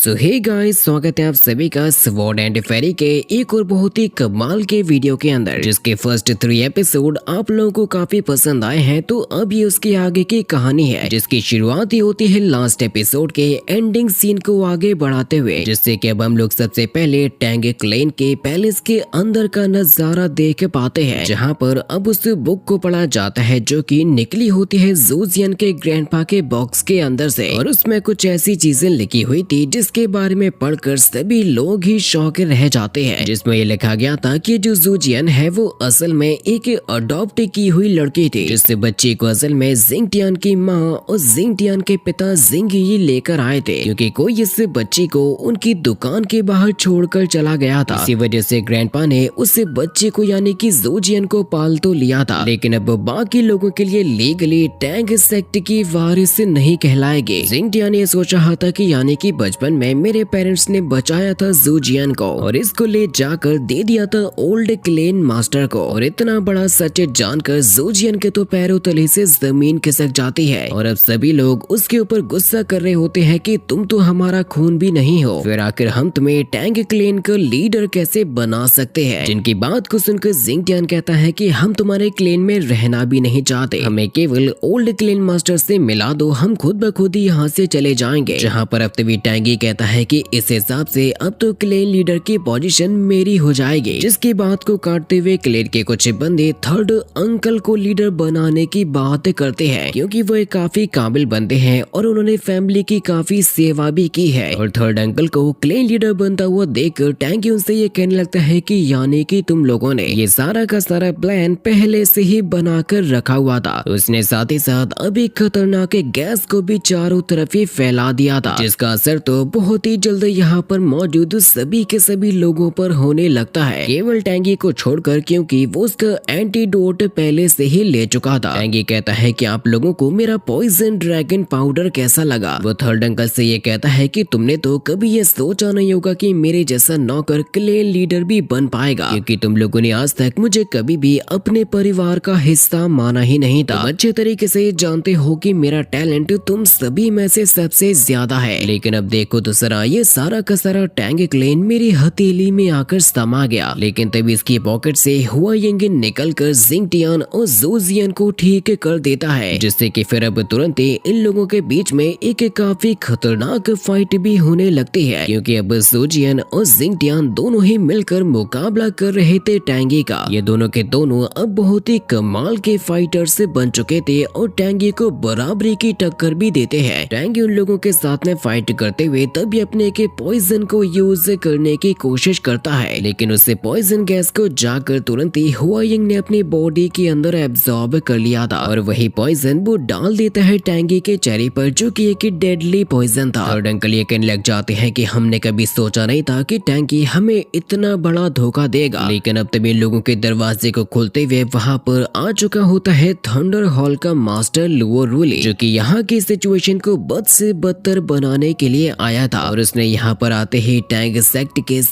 सो hey guys, स्वागत है आप सभी का स्वॉर्ड एंड फेरी के एक और बहुत ही कमाल के वीडियो के अंदर, जिसके फर्स्ट 3 एपिसोड आप लोगों को काफी पसंद आए हैं। तो अब ये उसके आगे की कहानी है, जिसकी शुरुआत ही होती है लास्ट एपिसोड के एंडिंग सीन को आगे बढ़ाते हुए, जिससे कि अब हम लोग सबसे पहले टैंग क्लेन के पैलेस के अंदर का नजारा देख पाते हैं, जहाँ पर अब उस बुक को पढ़ा जाता है जो कि निकली होती है ज़ोजियन के ग्रैंडपा के बॉक्स के अंदर से, और उसमें कुछ ऐसी चीजें लिखी हुई थी जिसके बारे में पढ़कर सभी लोग ही शौक रह जाते हैं। जिसमें ये लिखा गया था कि जो ज़ोजियन है वो असल में एक अडॉप्ट की हुई लड़की थी, जिस बच्चे को असल में जिंगटियान की माँ और जिंगटियान के पिता जिंग ही लेकर आए थे, क्योंकि कोई इस बच्ची को उनकी दुकान के बाहर छोड़कर चला गया था। इसी वजह से ग्रैंडपा ने उस बच्चे को यानी कि ज़ोजियन को पाल तो लिया था, लेकिन अब बाकी लोगों के लिए लीगली टैंग सेक्ट की वारिस नहीं कहलाएगी। जिंगटियान ने सोचा था कि यानी कि बचपन में मेरे पेरेंट्स ने बचाया था ज़ोजियन को और इसको ले जाकर दे दिया था ओल्ड क्लेन मास्टर को, और इतना बड़ा सच जानकर ज़ोजियन के तो पैरों तले से जमीन खिसक जाती है, और अब सभी लोग उसके ऊपर गुस्सा कर रहे होते हैं कि तुम तो हमारा खून भी नहीं हो, फिर आखिर हम तुम्हें टैंग क्लेन का लीडर कैसे बना सकते हैं। जिनकी बात को सुनकर जिंगटियान कहता है कि हम तुम्हारे क्लेन में रहना भी नहीं चाहते, हमें केवल ओल्ड क्लेन मास्टर से मिला दो, हम खुद ब खुद ही यहाँ से चले जाएंगे। जहाँ पर अब तभी टैंगी कहता है कि इस हिसाब से अब तो क्लेन लीडर की पोजीशन मेरी हो जाएगी। जिसकी बात को काटते हुए क्लेन के कुछ बंदे थर्ड अंकल को लीडर बनाने की बात करते हैं, क्योंकि वो एक काफी काबिल बंदे हैं और उन्होंने फैमिली की काफी सेवा भी की है। और थर्ड अंकल को क्लेन लीडर बनता हुआ देखकर टैंगी उनसे ये कहने लगता है कि यानी कि तुम लोगों ने ये सारा का सारा प्लान पहले से ही बनाकर रखा हुआ था। उसने साथ ही साथ अभी खतरनाक गैस को भी चारों तरफ ही फैला दिया था, जिसका असर तो बहुत ही जल्द यहाँ पर मौजूद सभी के सभी लोगों पर होने लगता है, केवल टैंगी को छोड़कर, क्योंकि वो उसका एंटीडोट पहले से ही ले चुका था। टैंगी कहता है कि आप लोगों को मेरा पॉइजन ड्रैगन पाउडर कैसा लगा। वो थर्ड अंकल से ये कहता है कि तुमने तो कभी ये सोचा नहीं होगा कि मेरे जैसा नौकर क्लेन लीडर भी बन पाएगा, क्योंकि तुम लोगों ने आज तक मुझे कभी भी अपने परिवार का हिस्सा माना ही नहीं था। अच्छे तरीके से जानते हो कि मेरा टैलेंट तुम सभी में से सबसे ज्यादा है, लेकिन अब देखो तो सरा, ये सारा का सारा टैंग क्लेन मेरी हथेली में आकर समा गया। लेकिन तभी इसकी पॉकेट से हुआयिंग निकलकर जिंगटियान और ज़ोजियन को ठीक कर देता है, जिससे कि फिर अब तुरंत ही इन लोगों के बीच में एक काफी खतरनाक फाइट भी होने लगती है, क्योंकि अब ज़ोजियन और जिंगटियान दोनों ही मिलकर मुकाबला कर रहे थे टैंगी का। ये दोनों के दोनों अब बहुत ही कमाल के फाइटर्स बन चुके थे और टैंगी को बराबरी की टक्कर भी देते हैं। टैंगी उन लोगों के साथ में फाइट करते हुए तभी अपने के पॉइजन को यूज करने की कोशिश करता है, लेकिन उससे पॉइजन गैस को जाकर तुरंत ही हुआयिंग ने अपनी बॉडी के अंदर एब्जॉर्ब कर लिया था, और वही पॉइजन वो डाल देता है टैंगी के चेहरे पर, जो कि एक डेडली पॉइजन था। थर्ड अंकल ये कहने लग जाते हैं कि हमने कभी सोचा नहीं था कि टैंगी हमें इतना बड़ा धोखा देगा। लेकिन अब तभी लोगों के दरवाजे को खोलते हुए वहाँ पर आ चुका होता है थंडर हॉल का मास्टर लुओ रूली, जो कि यहाँ की सिचुएशन को बद से बदतर बनाने के लिए आया था, और उसने यहाँ पर आते ही टैंग सेक्ट के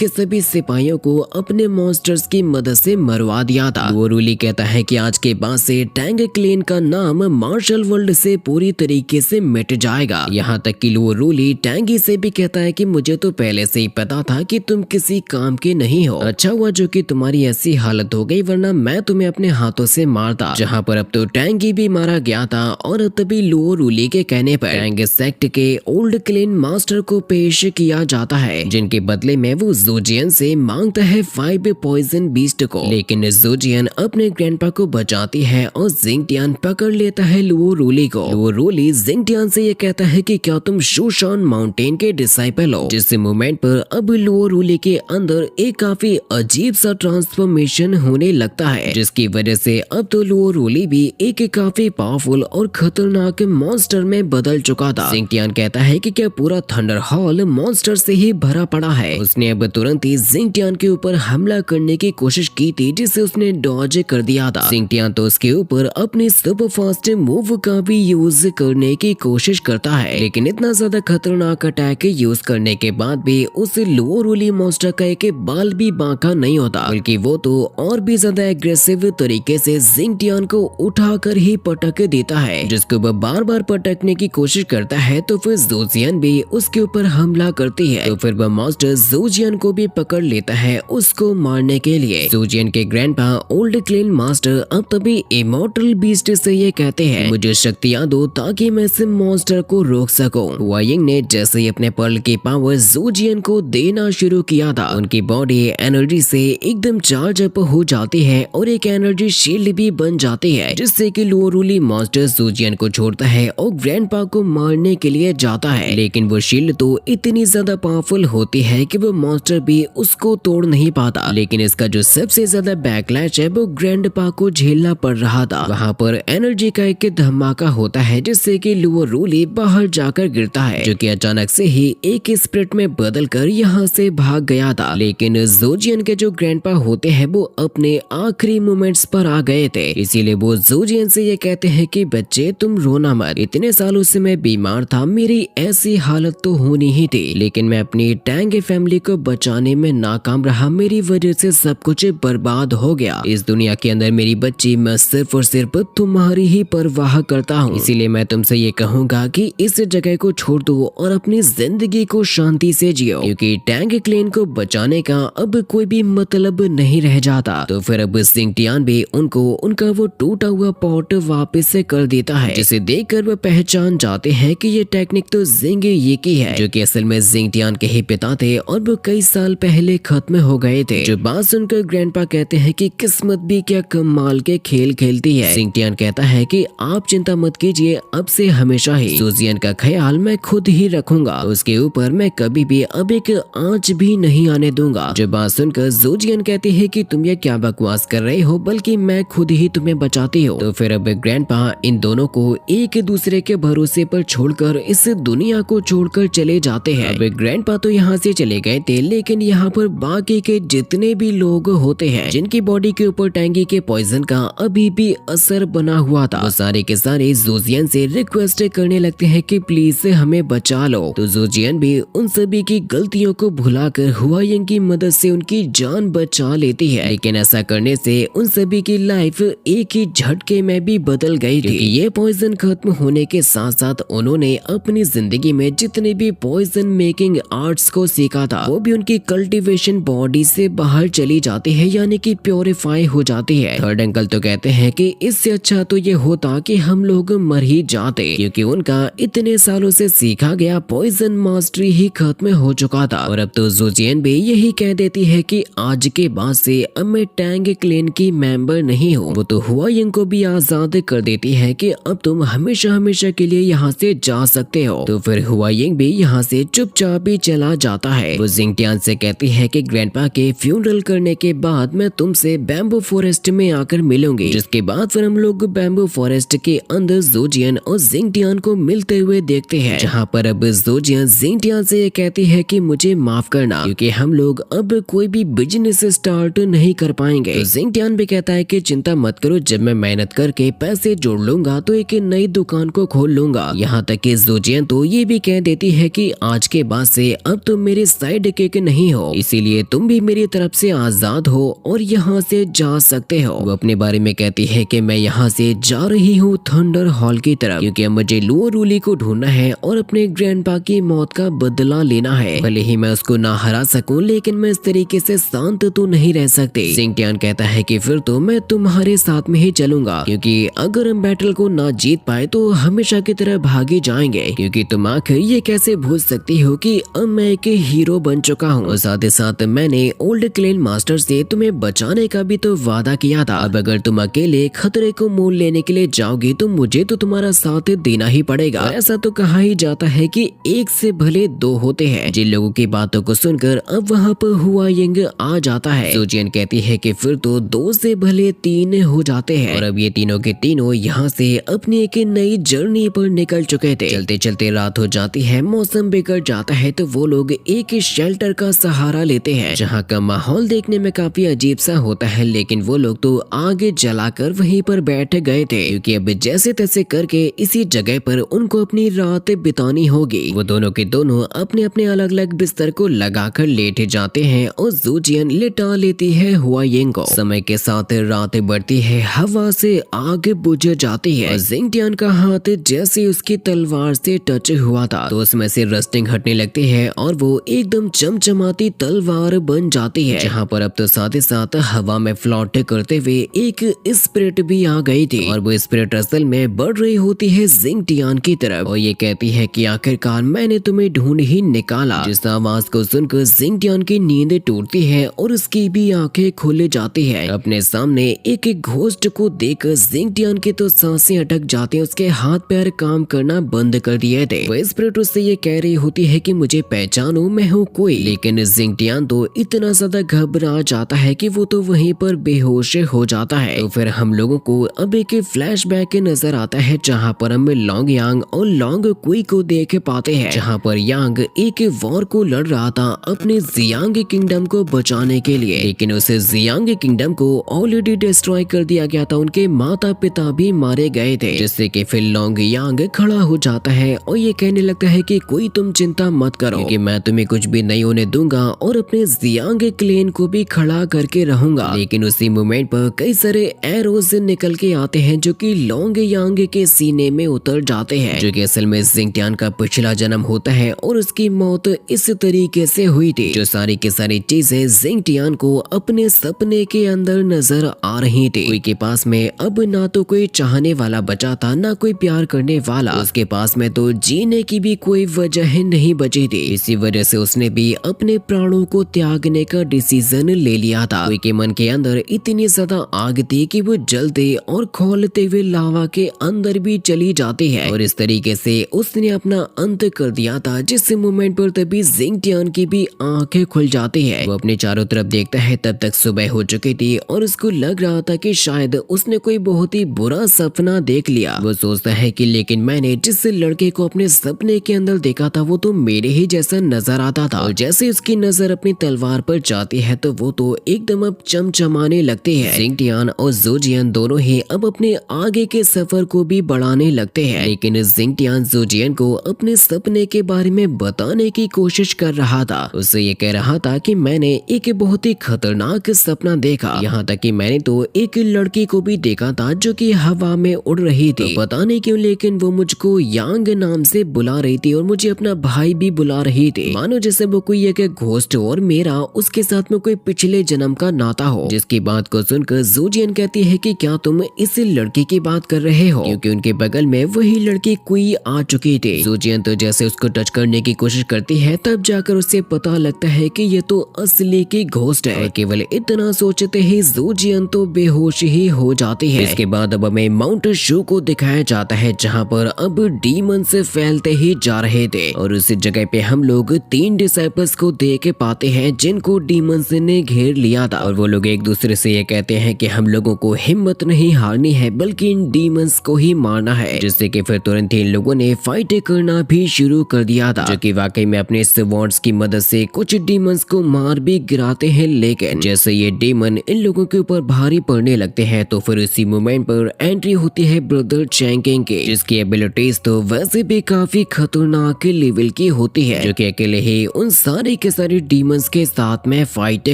सभी सिपाहियों को अपने मॉन्स्टर्स की मदद से मरवा दिया था। वो रूली कहता है कि आज के बाद से टैंग क्लेन का नाम मार्शल वर्ल्ड से पूरी तरीके से मिट जाएगा। यहाँ तक कि वो रूली टैंगी से भी कहता है कि मुझे तो पहले से ही पता था कि तुम किसी काम के नहीं हो, अच्छा हुआ जो कि तुम्हारी ऐसी हालत हो गई, वरना मैं तुम्हें अपने हाथों से मारता। जहाँ पर अब तो टैंगी भी मारा गया था, और तभी लुओ रूली के कहने पर टैंग सेक्ट के ओल्ड क्लेन मास्टर को पेश किया जाता है, जिनके बदले में वो ज़ोजियन से मांगता है 5 पॉइजन बीस्ट को। लेकिन ज़ोजियन अपने ग्रैंडपा को बचाती है और जिंगटियान पकड़ लेता है लुओ रूली को। लुओ रूली जिंगटियान से ये कहता है कि क्या तुम शूशान माउंटेन के डिसाइपल हो, जिस मोमेंट पर अब लुओ रूली के अंदर एक काफी अजीब सा ट्रांसफॉर्मेशन होने लगता है, जिसकी वजह से अब तो लुओ रूली भी एक काफी पावरफुल और खतरनाक मॉन्स्टर में बदल चुका था। जिंगटियान कहता है कि क्या पूरा थंडर हॉल मॉन्स्टर से ही भरा पड़ा है। उसने अब तुरंत ही जिंगटियान के ऊपर हमला करने की कोशिश की थी, जिसे उसने डॉज कर दिया था। जिंगटियान तो उसके ऊपर अपनी सुपर फास्ट मूव का भी यूज करने की कोशिश करता है, लेकिन इतना ज्यादा खतरनाक अटैक यूज करने के बाद भी उस लुओ रूली मॉन्स्टर का एक बाल भी बांका नहीं होता, बल्कि वो तो और भी ज्यादा एग्रेसिव तरीके से जिंगटियान को उठाकर ही पटक देता है, जिसको वह बार बार पटकने की कोशिश करता है। तो फिर ज़ोजियन भी उस उसके ऊपर हमला करती है तो फिर वह मॉन्स्टर ज़ोजियन को भी पकड़ लेता है उसको मारने के लिए। ज़ोजियन के ग्रैंडपा ओल्ड क्लेन मास्टर अब तभी इमॉर्टल बीस्ट से ये कहते हैं, मुझे शक्तियां दो ताकि मैं इस मॉन्स्टर को रोक सकूं। हुआ यिंग ने जैसे ही अपने पर्ल की पावर ज़ोजियन को देना शुरू किया था, उनकी बॉडी एनर्जी से एकदम चार्ज अप हो जाती है और एक एनर्जी शील्ड भी बन जाती है, जिससे कि लोअरूली मॉन्स्टर ज़ोजियन को छोड़ता है और ग्रैंडपा को मारने के लिए जाता है। लेकिन वो शील्ड तो इतनी ज्यादा पावरफुल होती है कि वो मॉन्स्टर भी उसको तोड़ नहीं पाता। लेकिन इसका जो सबसे ज्यादा बैकलैश है वो ग्रैंडपा को झेलना पड़ रहा था। वहाँ पर एनर्जी का एक धमाका होता है जिससे कि लोअरूली बाहर जाकर गिरता है, जो कि अचानक से ही एक स्प्रिट में बदलकर यहाँ से भाग गया था। लेकिन ज़ोजियन के जो ग्रैंडपा होते हैं वो अपने आखिरी मोमेंट्स पर आ गए थे, इसीलिए वो ज़ोजियन से ये कहते हैं कि बच्चे तुम रोना मत, इतने सालों से मैं बीमार था, मेरी ऐसी हालत तो होनी ही थी, लेकिन मैं अपनी टैंग फैमिली को बचाने में नाकाम रहा, मेरी वजह से सब कुछ बर्बाद हो गया। इस दुनिया के अंदर मेरी बच्ची, मैं सिर्फ और सिर्फ तुम्हारी ही परवाह करता हूँ, इसीलिए मैं तुमसे ये कहूँगा कि इस जगह को छोड़ दो और अपनी जिंदगी को शांति से जियो, क्योंकि टैंग क्लेन को बचाने का अब कोई भी मतलब नहीं रह जाता। तो फिर अब ज़िंगटियान भी उनको उनका वो टूटा हुआ पॉट वापस से कर देता है, जिसे देखकर वह पहचान जाते हैं कि ये टेक्निक तो जिंग ये की है, जो कि असल में ज़िंगटियान के ही पिता थे और वो कई साल पहले खत्म हो गए थे। जो बात सुनकर ग्रैंडपा कहते हैं कि किस्मत भी क्या कमाल के खेल खेलती है। ज़िंगटियान कहता है कि आप चिंता मत कीजिए, अब से हमेशा ही ज़ोजियन का ख्याल मैं खुद ही रखूंगा, उसके ऊपर मैं कभी भी अब एक आंच भी नहीं आने दूंगा। जो बात सुनकर ज़ोजियन कहती है कि तुम ये क्या बकवास कर रहे हो, बल्कि मैं खुद ही तुम्हें बचाती हूँ। तो फिर अब ग्रैंडपा इन दोनों को एक दूसरे के भरोसे पर छोड़कर इस दुनिया को छोड़कर चले जाते हैं। अब ग्रैंडपा तो यहाँ से चले गए थे, लेकिन यहाँ पर बाकी के जितने भी लोग होते हैं जिनकी बॉडी के ऊपर टैंगी के पॉइजन का अभी भी असर बना हुआ था, वो सारे के सारे ज़ोजियन से रिक्वेस्ट करने लगते हैं कि प्लीज हमें बचा लो। तो ज़ोजियन भी उन सभी की गलतियों को भुलाकर हुआ यिंग की मदद से उनकी जान बचा लेती है, लेकिन ऐसा करने से उन सभी की लाइफ एक ही झटके में भी बदल गई थी। ये पॉइजन खत्म होने के साथ साथ उन्होंने अपनी जिंदगी में जितने भी पॉइजन मेकिंग आर्ट्स को सीखा था वो भी उनकी कल्टीवेशन बॉडी से बाहर चली जाती है, यानी कि प्योरीफाई हो जाती है। थर्ड अंकल तो कहते हैं कि इससे अच्छा तो ये होता कि हम लोग मर ही जाते, क्योंकि उनका इतने सालों से सीखा गया पॉइजन मास्टरी ही खत्म हो चुका था। और अब तो ज़ोजियन भी यही कह देती है कि आज के बाद से अब मैं टैंग क्लेन की मेंबर नहीं हूँ। वो तो हुआ यिंग को भी आजाद कर देती है कि अब तुम हमेशा हमेशा के लिए यहाँ से जा सकते हो। तो फिर हुआ यिंग भी यहाँ से चुपचाप ही चला जाता है। वो ज़िंगटियान से कहती है कि ग्रैंडपा के फ्यूनरल करने के बाद मैं तुमसे बैम्बू फॉरेस्ट में आकर मिलूंगी, जिसके बाद फिर हम लोग बैम्बू फॉरेस्ट के अंदर ज़ोजियन और ज़िंगटियान को मिलते हुए देखते हैं, जहाँ पर अब ज़ोजियन ज़िंगटियान से ये कहती है कि मुझे माफ करना, क्योंकि हम लोग अब कोई भी बिजनेस स्टार्ट नहीं कर पाएंगे। तो ज़िंगटियान भी कहता है कि चिंता मत करो, जब मैं मेहनत करके पैसे जोड़ लूंगा तो एक नई दुकान को खोल लूंगा। यहाँ तक कि ज़ोजियन तो ये भी कह देती है कि आज के बाद से अब तुम मेरे साइड किक नहीं हो, इसीलिए तुम भी मेरी तरफ से आजाद हो और यहाँ से जा सकते हो। वो अपने बारे में कहती है कि मैं यहाँ से जा रही हूँ थंडर हॉल की तरफ, क्योंकि अब मुझे लोअरूली को ढूंढना है और अपने ग्रैंडपा की मौत का बदला लेना है। भले ही मैं उसको ना हरा सकूं, लेकिन मैं इस तरीके से शांत तो नहीं रह सकती। ज़िंगटियान कहता है कि फिर तो मैं तुम्हारे साथ में ही चलूंगा, क्योंकि अगर हम बैटल को ना जीत पाए तो हमेशा की तरह भागे जाएंगे, क्योंकि तुम आखिर ये कैसे भूल सकती हो कि अब मैं एक हीरो बन चुका हूँ। और साथ ही साथ मैंने ओल्ड क्लेन मास्टर से तुम्हें बचाने का भी तो वादा किया था। अब अगर तुम अकेले खतरे को मोल लेने के लिए जाओगी तो मुझे तो तुम्हारा साथ देना ही पड़ेगा। ऐसा तो कहा ही जाता है कि एक से भले दो होते हैं। जिन लोगों की बातों को सुनकर अब वहाँ पर हुआ यिंग आ जाता है। ज़ोजियन कहती है कि फिर तो दो से भले तीन हो जाते हैं, और अब ये तीनों के तीनों यहाँ से अपनी एक नई जर्नी पर निकल चुके थे। चलते चलते रात हो जाती है, मौसम बिगड़ जाता है, तो वो लोग एक शेल्टर का सहारा लेते हैं, जहाँ का माहौल देखने में काफी अजीब सा होता है, लेकिन वो लोग तो आगे जलाकर वहीं पर बैठ गए थे, क्योंकि अब जैसे तैसे करके इसी जगह पर उनको अपनी रात बितानी होगी। वो दोनों के दोनों अपने अपने अलग अलग बिस्तर को लगाकर लेट जाते हैं और ज़ोजियन लिटा लेती है हुआ यिंग को। समय के साथ रात बढ़ती है, हवा से आग बुझ जाती है। ज़िंगटियान का हाथ जैसे उसकी तलवार से टच हुआ था तो उस उसमें से रस्टिंग हटने लगती है और वो एकदम चमचमाती तलवार बन जाती है, जहाँ पर अब तो साथ ही साथ हवा में फ्लॉट करते हुए एक स्पिरिट भी आ गई थी और वो स्पिरिट असल में बढ़ रही होती है जिंगटियान की तरफ और ये कहती है कि आखिरकार मैंने तुम्हें ढूंढ ही निकाला। जिस आवाज को सुनकर जिंगटियान की नींद टूटती है और उसकी भी आंखें खुल जाती है। अपने सामने एक घोस्ट को देखकर जिंगटियान की तो सांसें अटक जाती हैं, उसके हाथ पैर काम करना बंद कर दिए थे। वो स्पिरिट उससे ये कह रही होती है कि मुझे पहचानो, मैं हूँ कोई, लेकिन जिंगटियान तो इतना ज्यादा घबरा जाता है कि वो तो वहीं पर बेहोश हो जाता है। तो फिर हम लोगों को अब एक फ्लैशबैक नजर आता है जहाँ पर हम लॉन्ग यांग और लॉन्ग कुई को देख पाते हैं, जहाँ पर यांग एक वॉर को लड़ रहा था अपने जियांग किंगडम को बचाने के लिए, लेकिन उसे जियांग किंगडम को ऑलरेडी डिस्ट्रॉय कर दिया गया था, उनके माता पिता भी मारे गए थे। जिससे कि फिर लॉन्ग यांग खड़ा हो जाता है और ये कहने लगता है कि कोई तुम चिंता मत करो कि मैं तुम्हें कुछ भी नहीं होने दूंगा और अपने जियांग क्लेन को भी खड़ा करके रहूंगा। लेकिन उसी मोमेंट पर कई सारे एरोज निकल के आते हैं जो कि लॉन्ग यांग के सीने में उतर जाते हैं, जो कि असल में जिंगटियान का पिछला जन्म होता है और उसकी मौत इस तरीके से हुई थी। जो सारी की सारी चीजें जिंगटियान को अपने सपने के अंदर नजर आ रही थी। कोई के पास में अब ना तो कोई चाहने वाला बचा था, ना कोई प्यार करने वाला, उसके पास में तो जीने की भी कोई वजह नहीं बची थी। इसी वजह से उसने भी अपने प्राणों को त्यागने का डिसीजन ले लिया था। कोई के मन के अंदर इतनी ज्यादा आग थी कि वो जलते और खोलते हुए लावा के अंदर भी चली जाती है और इस तरीके से उसने अपना अंत कर दिया था। जिस मोमेंट पर तभी जिंगटियान की भी आंखें खुल जाती है। वो अपने चारों तरफ देखता है, तब तक सुबह हो चुकी थी और उसको लग रहा था कि शायद उसने कोई बहुत ही बुरा सपना देख लिया। वो सोचता है कि लेकिन मैंने जिस लड़के को अपने सपने के अंदर देखा था वो तो मेरे ही जैसा नजर आता था। और जैसे उसकी नजर अपनी तलवार पर जाती है तो वो तो एकदम अब चमचमाने लगती है। जिंगटियान और जोजियन दोनों ही अब अपने आगे के सफर को भी बढ़ाने लगते हैं, लेकिन जिंगटियान जोजियन को अपने सपने के बारे में बताने की कोशिश कर रहा था। उससे ये कह रहा था कि मैंने एक बहुत ही खतरनाक सपना देखा, यहाँ तक कि मैंने तो एक लड़की को भी देखा था जो कि हवा में उड़ रही थी। तो पता नहीं क्यों लेकिन वो मुझको यांग नाम से बुला रही थी और मुझे अपना भाई भी बुला रही थी, मानो जैसे वो कोई एक घोस्ट और मेरा उसके साथ में कोई पिछले जन्म का नाता हो। जिसकी बात को सुनकर जोजियन कहती है कि क्या तुम इस लड़की की बात कर रहे हो, क्योंकि उनके बगल में वही लड़की कुई आ चुकी थी। जोजियन तो जैसे उसको टच करने की कोशिश करती है तब जाकर उसे पता लगता है कि ये तो असली की घोस्ट है। केवल इतना सोचते ही जोजियन तो बेहोश ही हो जाती है। इसके बाद अब हमें माउंट शू को दिखाया जाता है जहाँ पर अब डीमंस फैलते ही जा रहे थे और उस जगह पे हम लोग 3 डिसाइपल्स को देख पाते हैं जिनको डीमंस ने घेर लिया था और वो लोग एक दूसरे से ये कहते हैं कि हम लोगों को हिम्मत नहीं हारनी है बल्कि इन डीमंस को ही मारना है। जिससे कि फिर तुरंत ही इन लोगों ने फाइट करना भी शुरू कर दिया था, जो कि वाकई में अपने स्वॉर्ड्स की मदद से कुछ डीमंस को मार भी गिराते हैं। लेकिन जैसे ये डीमन इन लोगों के ऊपर भारी पड़ने लगते हैं तो फिर इसी मोमेंट पर एंट्री होती है ब्रदर चैंकिंग की, जिसकी एबिलिटीज तो वैसे भी काफी खतरनाक लेवल की होती है, जो कि अकेले ही उन सारे के सारे डीमंस के साथ में फाइट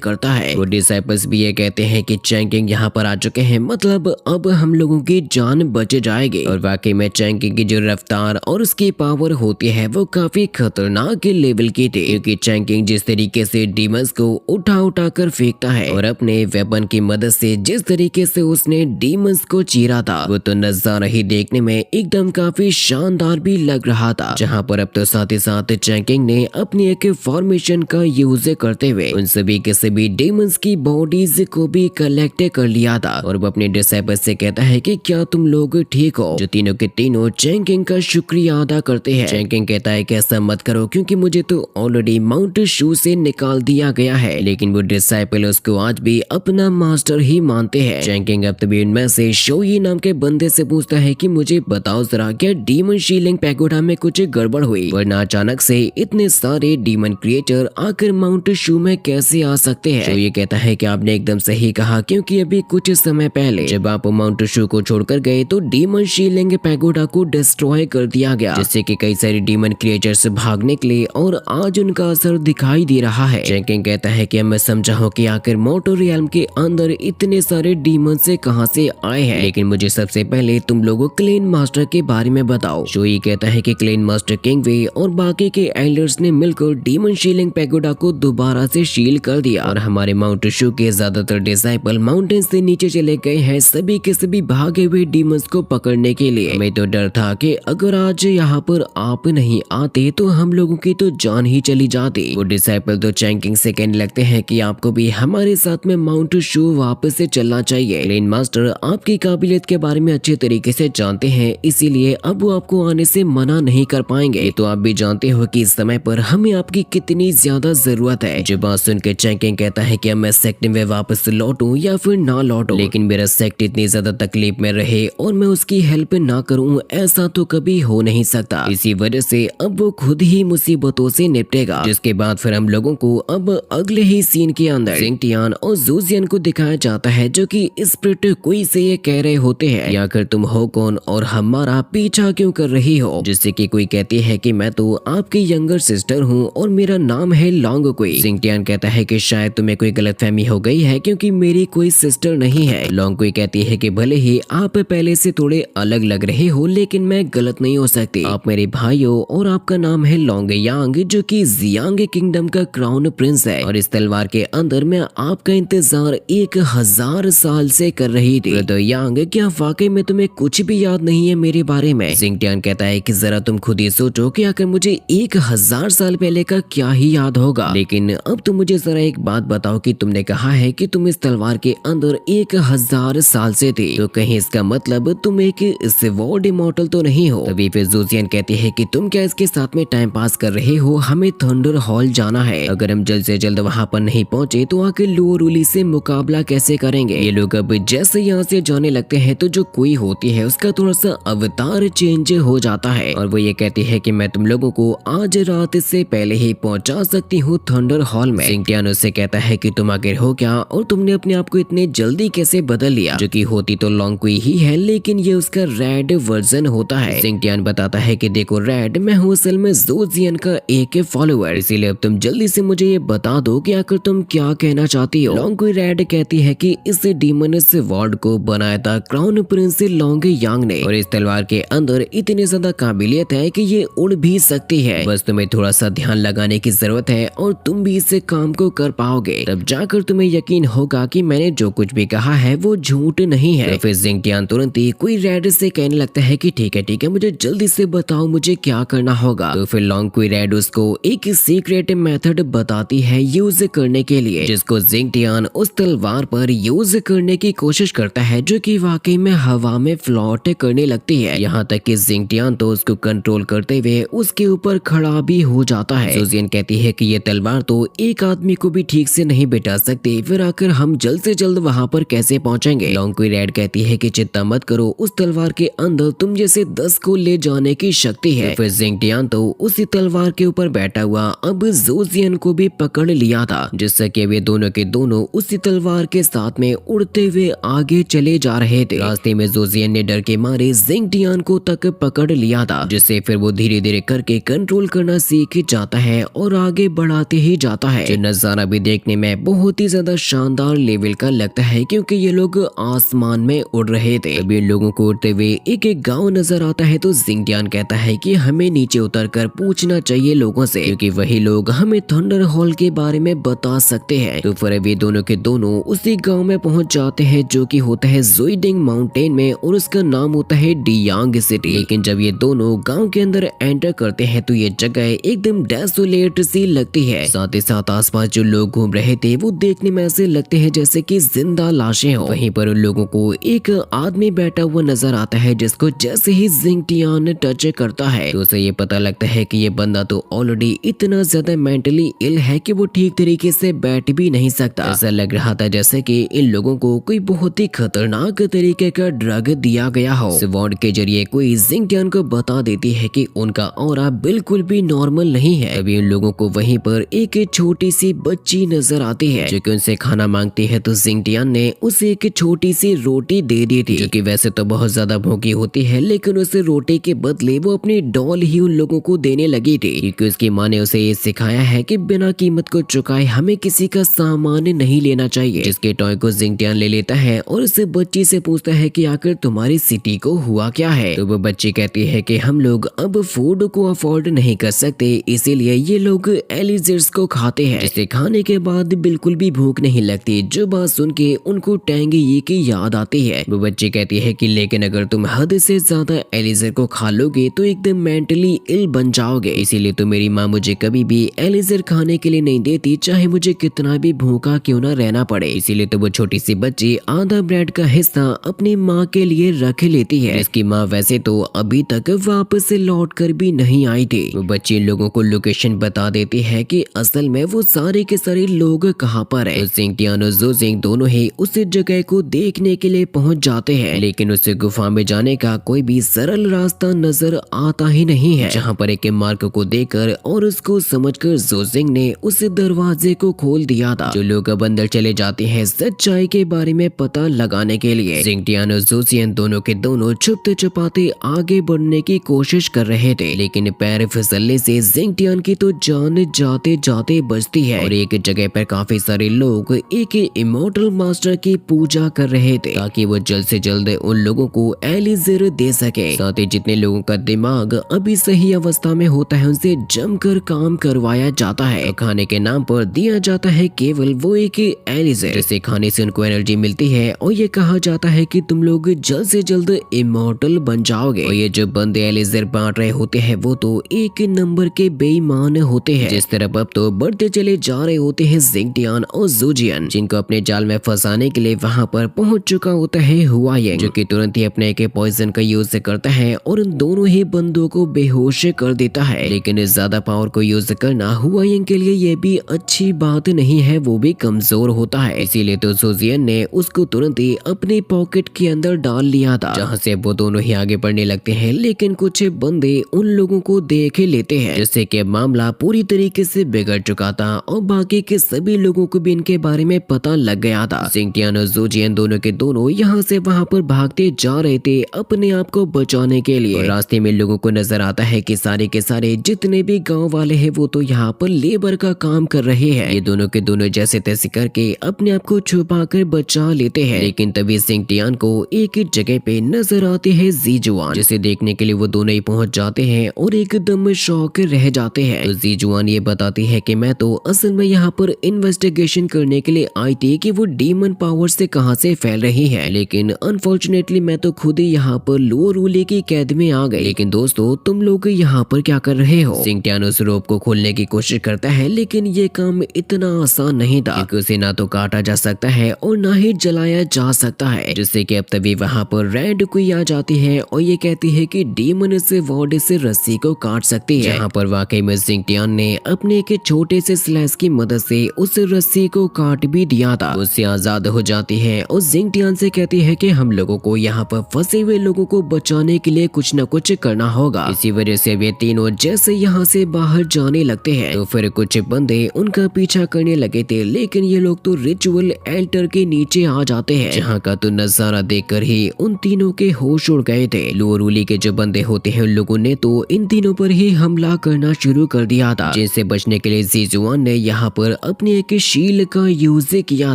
करता है। वो डिसाइपल्स भी ये कहते हैं कि चैंकिंग यहाँ पर आ चुके हैं, मतलब अब हम लोगों की जान बच जाएगी। और वाकई में चैंकिंग की जो रफ्तार और उसकी पावर होती है वो काफी खतरनाक लेवल की थी, क्योंकि चैंकिंग जिस तरीके से डीमंस को उठा कर फेंकता है और अपने वेपन की मदद से जिस तरीके से उसने डीमंस को चीरा था वो तो नजारा ही देखने में एकदम काफी शानदार भी लग रहा था। जहाँ पर अब तो साथ ही साथ चैंकिंग ने अपनी एक फॉर्मेशन का यूज करते हुए उन सभी के सभी डीमंस की बॉडीज को भी कलेक्ट कर लिया था और वो अपने डिसाइपल से कहता है कि क्या तुम लोग ठीक हो, जो तीनों के तीनों चैंकिंग का शुक्रिया अदा करते हैं। चैंकिंग कहता है कि ऐसा मत करो क्योंकि मुझे तो ऑलरेडी माउंट शू से निकाल दिया गया है, लेकिन वो डिसाइपल उसको आज भी अपना मास्टर ही मानते हैं। चैंकिंग अब तभी उनमें से शोई नाम के बंदे से पूछता है कि मुझे बताओ जरा क्या डीमन शीलिंग पैगोडा में कुछ गड़बड़ हुई, वरना अचानक से इतने सारे डीमन क्रिएचर आकर माउंट शू में कैसे आ सकते हैं। तो ये कहता है कि आपने एकदम सही कहा, क्योंकि अभी कुछ समय पहले जब आप माउंट शू को छोड़कर गए तो डीमन शीलिंग पैगोडा को डिस्ट्रॉय कर दिया गया, जिससे कि कई सारे डीमन क्रिएचर्स भाग निकले और आज उनका असर दिखाई दे रहा है। चैंकिंग कहता है कि मैं समझा हूँ कि आखिर मोटो रियल्म के अंदर इतने सारे डीमन से कहां से आए हैं, लेकिन मुझे सबसे पहले तुम लोगों क्लेन मास्टर के बारे में बताओ। शोई कहता है कि क्लेन मास्टर किंगवे और बाकी के एल्डर्स ने मिलकर डीमन शीलिंग पैगोडा को दोबारा से शील कर दिया और हमारे माउंट शू के ज्यादातर डिसाइपल माउंटेन से नीचे चले गए हैं सभी के सभी भागे हुए डीमंस को पकड़ने के लिए। हमें तो डर था कि अगर आज यहाँ पर आप नहीं आते तो हम लोगों की तो जान ही चली जाती। वो डिसाइपल तो चैंकिंग से कहने लगते हैं कि आपको भी हमारे साथ में माउंट शू वापस से चलना चाहिए। ग्लेन मास्टर आपकी काबिलियत के बारे में अच्छे तरीके से जानते हैं, इसीलिए अब वो आपको आने से मना नहीं कर पाएंगे। तो आप भी जानते हो कि इस समय पर हमें आपकी कितनी ज्यादा जरूरत है। जो बात सुन के चैंकिंग कहता है कि अब मैं सेक्ट में वापस लौटूं या फिर ना लौटूं, लेकिन मेरा सेक्ट इतनी ज्यादा तकलीफ में रहे और मैं उसकी हेल्प ना करूं ऐसा तो कभी हो नहीं सकता। इसी वजह से अब वो खुद ही मुसीबतों से निपटेगा। जिसके बाद फिर हम लोगों को अब अगले ही सीन के अंदर जिंगटियान और जूजियन को दिखाया जाता है जो कि स्प्रिट कोई से ये कह रहे होते हैं या आखिर तुम हो कौन और हमारा पीछा क्यों कर रही हो। जिससे कि कोई कहती है कि मैं तो आपकी यंगर सिस्टर हूँ और मेरा नाम है लॉन्ग कोई। जिंगटियान कहता है कि शायद तुम्हें कोई गलतफहमी हो गई है क्योंकि मेरी कोई सिस्टर नहीं है। लॉन्ग कोई कहती है कि भले ही आप पहले से थोड़े अलग लग रहे हो लेकिन मैं गलत नहीं हो सकती। आप मेरे भाई हो और आपका नाम है लॉन्ग यांग जो कि जियांग किंगडम का क्राउन प्रिंस है और इस तलवार के अंदर मैं आपका इंतजार 1000 साल से कर रही थी। तो यांग क्या वाकई में तुम्हें कुछ भी याद नहीं है मेरे बारे में। जिंगटियान कहता है कि जरा तुम खुद ही सोचो कि आखिर मुझे 1000 साल पहले का क्या ही याद होगा। लेकिन अब तुम मुझे जरा एक बात बताओ कि तुमने कहा है कि तुम इस तलवार के अंदर 1000 साल से थे, तो कहीं इसका मतलब तुम एक स्वॉर्ड इमॉर्टल तो नहीं हो। तभी फिर जूजियन कहती है कि तुम क्या इसके साथ में टाइम पास कर रहे हो, हमें थंडर हॉल जाना है। अगर हम जल्द से जल्द वहाँ पर नहीं पहुँचे तो आखिर लोअरुली से मुकाबला कैसे करेंगे। ये लोग अब जैसे यहाँ से जाने लगते हैं तो जो कोई होती है उसका थोड़ा सा अवतार चेंज हो जाता है और वो ये कहती है कि मैं तुम लोगों को आज रात से पहले ही पहुंचा सकती हूँ थंडर हॉल में। जिंगटियान उससे कहता है कि तुम आखिर हो क्या और तुमने अपने आप को इतने जल्दी कैसे बदल लिया। जो कि होती तो लॉन्ग कोई ही है लेकिन ये उसका रेड वर्जन होता है। जिंगटियान बताता है कि देखो रेड, मैं हूँ असल में जूजियन का एक फॉलोअर, इसीलिए अब तुम जल्दी से मुझे ये बता दो कि आखिर तुम क्या कहना चाहती हो। लॉन्ग कोई रेड कहती है कि इस डीमन स्वॉर्ड को बनाया था क्राउन प्रिंस लॉन्ग यांग ने और इस तलवार के अंदर इतनी ज्यादा काबिलियत है कि ये उड़ भी सकती है। बस तुम्हें थोड़ा सा ध्यान लगाने की जरूरत है और तुम भी इस काम को कर पाओगे। तब जाकर तुम्हें यकीन होगा कि मैंने जो कुछ भी कहा है वो झूठ नहीं है। तो फिर जिंगटियान तुरंत ही कोई रेड से कहने लगता है कि ठीक है मुझे जल्दी से बताओ मुझे क्या करना होगा। तो फिर लॉन्ग कोई रेड उसको एक सीक्रेट मेथड बताती है यूज करने के लिए, जिसको जिंगटियान उस तलवार पर यूज करने की कोशिश करता है जो कि वाकई में हवा में फ्लोट करने लगती है। यहाँ तक कि जिंगटियान तो उसको कंट्रोल करते हुए उसके ऊपर खड़ा भी हो जाता है। जूजियन कहती है कि ये तलवार तो एक आदमी को भी ठीक से नहीं बिठा सकती, फिर आकर हम जल्द से जल्द वहाँ पर कैसे पहुँचेंगे। लॉन्ग कोई रेड कहती है कि चिंता मत करो, उस तलवार के अंदर तुम जैसे 10 को ले जाने की शक्ति है। फिर जिंगटियान तो उसी तलवार के ऊपर बैठा हुआ अब जूजियन को भी पकड़ लिया था, जिससे कि वे दोनों के दोनों उसी तलवार के साथ में उड़ते हुए आगे चले जा रहे थे। रास्ते में जूजियन ने डर के मारे जिंगटियान को तक पकड़ लिया था, जिससे फिर वो धीरे धीरे करके कंट्रोल करना सीख जाता है और आगे बढ़ाते ही जाता है। जो नजारा भी देखने में बहुत ही ज्यादा शानदार लेवल का लगता है क्योंकि ये लोग आसमान में उड़ रहे थे। अभी लोगों को उड़ते हुए एक गांव नजर आता है तो जिंगटियान कहता है कि हमें नीचे उतरकर पूछना चाहिए लोगों से, क्योंकि वही लोग हमें थंडर हॉल के बारे में बता सकते हैं। तो फिर अभी दोनों के दोनों उसी गांव में पहुंच जाते हैं जो कि होता है जुइडिंग माउंटेन में और उसका नाम होता है डियांग सिटी। लेकिन जब ये दोनों गांव के अंदर एंटर करते हैं तो ये जगह एकदम डेसोलेट सी लगती है। साथ ही साथ आसपास जो लोग घूम रहे थे वो देखने में ऐसे लगते हैं जैसे कि जिंदा लाशें हो। वहीं पर उन लोगों को एक आदमी बैठा हुआ नजर आता है जिसको जैसे ही जिंगटियान टच करता है तो उसे ये पता लगता है कि ये बंदा तो ऑलरेडी इतना ज्यादा मेंटली इल है कि वो ठीक तरीके से बैठ भी नहीं सकता। ऐसा लग रहा था जैसे कि इन लोगों को कोई बहुत ही खतरनाक तरीके का ड्रग दिया गया हो। स्वॉर्ड के जरिए कोई जिंगटियान को बता देती है कि उनका ऑरा बिल्कुल भी नॉर्मल नहीं है। अभी उन लोगों को वहीं पर एक छोटी सी बच्ची नजर आती है जो कि उनसे खाना मांगती है, तो जिंगटियान ने उसे एक छोटी सी रोटी दे दी थी जो कि वैसे तो बहुत ज्यादा भूखी होती है, लेकिन उस रोटी के बदले वो अपनी डॉल ही उन लोगों को देने लगी थी क्योंकि उसकी माँ ने उसे ये सिखाया है कि बिना कीमत को चुकाए हमें किसी का सामान नहीं लेना चाहिए। जिसके टॉय को जिंगटियान ले लेता है और उस बच्ची से पूछता है कि आखिर तुम्हारी सिटी को हुआ क्या है। तो वो बच्ची कहती है कि हम लोग अब फूड को अफोर्ड नहीं कर सकते, इसीलिए ये लोग एलिजर्स को खाते हैं, जिसे खाने के बाद बिल्कुल भी भूख नहीं लगती। जो बात सुन के उनको टैंग ये की याद आती है। वो बच्ची कहती है कि लेकिन अगर तुम हद से ज्यादा एलिजर को खा लोगे तो एकदम मेंटली इल बन जाओगे, इसीलिए तो मेरी माँ मुझे कभी भी एलिजर खाने के लिए नहीं देती, चाहे मुझे कितना भी भूखा क्यों ना रहना पड़े। इसीलिए तो वो छोटी सी बच्ची आधा ब्रेड का हिस्सा अपनी माँ के लिए रख लेती है, जिसकी माँ वैसे तो अभी तक वापस से लौट कर भी नहीं आई थी। वो बच्ची इन लोगों को लोकेशन बता देती है कि असल में वो सारे के सारे लोग कहाँ पर है। जिंग टियान और ज़ो जिंग दोनों ही उस जगह को देखने के लिए पहुँच जाते हैं, लेकिन उस गुफा में जाने का कोई भी सरल रास्ता नजर आता ही नहीं है। जहाँ पर एक मार्क को देखकर और उसको समझकर ज़ो जिंग ने उस दरवाजे को खोल दिया था। जो लोग अब अंदर चले जाते हैं सच्चाई के बारे में पता लगाने के लिए। जिंग टियान और ज़ो जिंग दोनों के दोनों छुपते छुपाते आगे बढ़ने की कोशिश कर रहे थे, लेकिन पैर फिसलने से जिंग टियान की तो जान जाते जाते बचती है और एक जगह पर काफी सारे लोग एक इमॉर्टल मास्टर की पूजा कर रहे थे, ताकि वो जल्द से जल्द उन लोगों को एलिजर दे सके। साथ ही जितने लोगों का दिमाग अभी सही अवस्था में होता है उनसे जमकर काम करवाया जाता है। तो खाने के नाम पर दिया जाता है केवल वो एक एलिजर, जिसे खाने से उनको एनर्जी मिलती है और ये कहा जाता है कि तुम लोग जल्द से जल्द इमॉर्टल बन जाओगे। और ये जो बंदे एलिजर बांट रहे होते हैं वो तो एक नंबर के बेईमान होते हैं। जिस तरफ अब तो बढ़ते चले जा रहे होते हैं जिंग टियान और ज़ो जियान, जिनको अपने जाल में फंसाने के लिए वहां पर पहुंच चुका होता है हुआ यंग, जो कि तुरंत ही अपने के पॉइजन का यूज करता है और उन दोनों ही बंदों को बेहोश कर देता है। लेकिन ज्यादा पावर को यूज करना हुआ यंग के लिए ये भी अच्छी बात नहीं है, वो भी कमजोर होता है। इसीलिए तो ज़ो जियान ने उसको तुरंत ही अपनी पॉकेट के अंदर डाल लिया था, जहाँ से वो दोनों ही आगे बढ़ने लगते हैं। लेकिन कुछ बंदे उन लोगों को देख लेते हैं, जिससे कि मामला पूरी तरीके से बिगड़ चुका था और बाकी के सभी लोगों को भी इनके बारे में पता लग गया था। जिंग टियान और ज़ो जियान दोनों के दोनों यहाँ से वहाँ पर भागते जा रहे थे अपने आप को बचाने के लिए। रास्ते में लोगों को नजर आता है कि सारे के सारे जितने भी गांव वाले हैं वो तो यहाँ पर लेबर का काम कर रहे हैं। ये दोनों के दोनों जैसे तैसे करके अपने आप को छुपा कर बचा लेते हैं। लेकिन तभी जिंग टियान को एक जगह पे नजर आते हैं ज़ी जुआन, जिसे देखने के लिए वो दोनों ही पहुंच जाते हैं और एकदम शौक रह जाते हैं। तो ज़ी जुआन ये बताती है कि मैं तो असल में यहाँ पर इन्वेस्टिगेशन करने के लिए आई थी कि वो डीमन पावर से कहां से फैल रही है, लेकिन अनफॉर्चुनेटली मैं तो खुद ही यहाँ पर लुओ रूली की कैद में आ गई। लेकिन दोस्तों तुम लोग यहाँ पर क्या कर रहे हो? जिंग टियान उस रोप को खोलने की कोशिश करता है, लेकिन ये काम इतना आसान नहीं था, क्योंकि उसे ना तो काटा जा सकता है और ना ही जलाया जा सकता है। जिससे कि अब तभी वहाँ पर रेड क्वीन आ जाती है और ये कहती है कि डीमन से वॉर्ड से रस्सी को काट सकती है। जहाँ पर वाकई में जिंग टियान ने अपने एक छोटे से स्लैश की मदद से उस रस्सी को काट भी दिया था। उससे आजाद हो जाती है और जिंग टियान से कहती है कि हम लोगों को यहाँ पर फंसे हुए लोगों को बचाने के लिए कुछ न कुछ करना होगा। इसी वजह से वे तीनों जैसे यहाँ से बाहर जाने लगते हैं तो फिर कुछ बंदे उनका पीछा करने लगे थे, लेकिन ये लोग तो रिचुअल एल्टर के नीचे आ जाते हैं, जहाँ का तो नजारा देखकर ही उन तीनों के होश उड़ गए थे। लुओ रूली के जो बंदे होते हैं उन लोगों ने तो इन तीनों पर ही हमला करना शुरू कर दिया था, जिनसे बचने के लिए ज़ी जुआन ने यहाँ पर अपने एक शील का यूज किया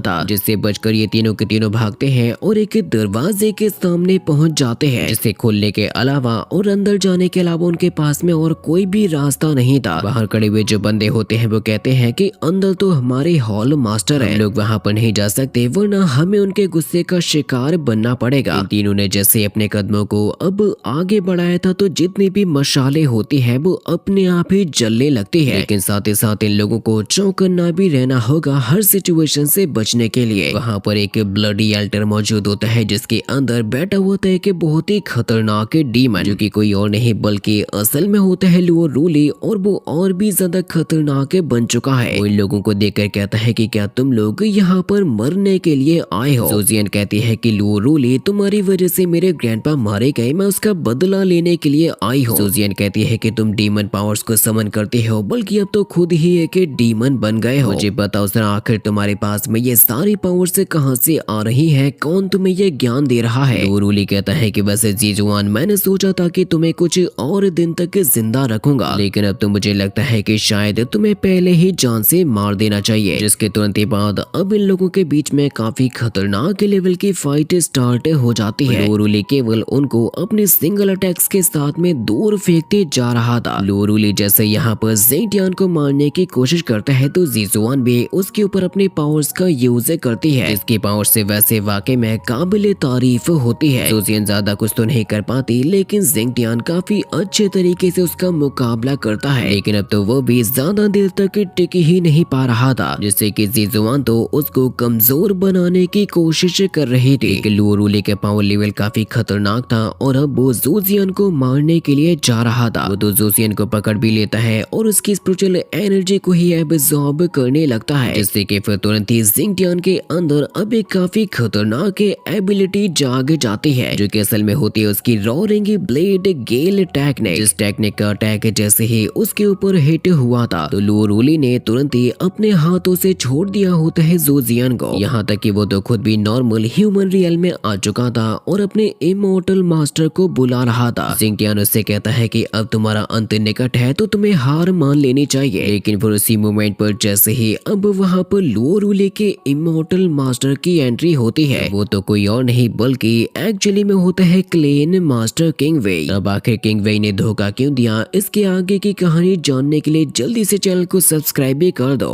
था, जिससे बचकर ये तीनों के तीनों भागते हैं और एक दरवाजे के सामने पहुंच जाते हैं, जिसे खोलने के अलावा और अंदर जाने के अलावा उनके पास में और कोई भी रास्ता नहीं था। बाहर खड़े हुए जो बंदे होते हैं वो कहते हैं कि अंदर तो हमारे हॉल मास्टर है, लोग वहाँ पर नहीं जा सकते वरना हमें उनके गुस्से का शिकार बनना पड़ेगा। इन तीनों ने जैसे अपने कदमों को अब आगे बढ़ाया था तो जितनी भी मशाले होती है वो अपने आप ही जलने लगती है, लेकिन साथ ही साथ इन लोगों को चौकन्ना भी रहना होगा हर सिचुएशन से बचने के लिए। वहाँ पर एक ब्लडी अल्टर मौजूद होता है, जिसके अंदर बैठा होता है कि बहुत ही खतरनाक डीमन, जो कि कोई और नहीं बल्कि असल में होता है लुओ रूली, और वो और भी ज्यादा खतरनाक बन चुका है। वो इन लोगों को देखकर कहता है कि क्या तुम लोग यहाँ पर मरने के लिए आए हो? ज़ो जियान कहती है कि लुओ रूली तुम्हारी वजह से मेरे ग्रैंडपा मारे गए, मैं उसका बदला लेने के लिए आई हूँ। ज़ो जियान कहती है कि तुम डीमन पावर्स को समन करते हो, बल्कि अब तो खुद ही एक डीमन बन गए हो। मुझे बताओ जरा आखिर तुम्हारे पास में ये सारी पावर्स से कहां से आ रही है? कौन तुम्हें ये ज्ञान दे रहा है? लुओ रूली कहता है कि वैसे ज़ी जुआन मैंने सोचा था कि तुम्हें कुछ और दिन तक जिंदा रखूंगा, लेकिन अब तो मुझे लगता है कि शायद तुम्हें पहले ही जान से मार देना चाहिए। जिसके तुरंत ही बाद अब इन लोगों के बीच में काफी खतरनाक लेवल की फाइट स्टार्ट हो जाती है। लुओ रूली केवल उनको अपने सिंगल अटैक्स के साथ में 2 जोर फेंकते जा रहा था। लोरूली जैसे यहाँ पर जिंगटियान को मारने की कोशिश करता है तो जीजुआन भी उसके ऊपर अपने पावर्स का यूज करती है। इसके पावर से वैसे वाकई में काबिल तारीफ होती है। जोजियन ज्यादा कुछ तो नहीं कर पाती, लेकिन जिंगटियान काफी अच्छे तरीके से उसका मुकाबला करता है। लेकिन अब तो वो भी ज्यादा देर तक टिक ही नहीं पा रहा था, जिससे कि जीजुआन तो उसको कमजोर बनाने की कोशिश कर रही थी। लोरूली के पावर लेवल काफी खतरनाक था और अब वो जोजियन को मारने के लिए जा रहा था। वो तो जोजियन को पकड़ भी लेता है और उसकी स्पिरिचुअल एनर्जी को ही एब्जॉर्ब करने लगता है, जिससे कि फिर तुरंत ही जिंगटियान के अंदर अब एक काफी खतरनाक एबिलिटी जाग जाती है, जो कि असल में होती है उसकी रोरिंग ब्लेड गेल टेक्निक। इस टेक्निक का अटैक जैसे ही उसके ऊपर हिट हुआ था तो लोरूली ने तुरंत ही अपने हाथों से छोड़ दिया होता है जोजियन को। यहाँ तक कि वो तो खुद भी नॉर्मल ह्यूमन रियल में आ चुका था और अपने इमोर्टल मास्टर को बुला रहा था। जिंगटियान उससे कहता है कि अब तुम्हारा अंत निकट है तो तुम्हें हार मान लेनी चाहिए। लेकिन फिर उसी मोमेंट पर जैसे ही अब वहाँ पर लोरूली के इमोर्टल मास्टर की एंट्री होती है, वो तो कोई और नहीं बल्कि एक्चुअली में होता है क्लेन मास्टर किंग वेई। अब आखिर किंग वेई ने धोखा क्यों दिया, इसके आगे की कहानी जानने के लिए जल्दी से चैनल को सब्सक्राइब भी कर दो।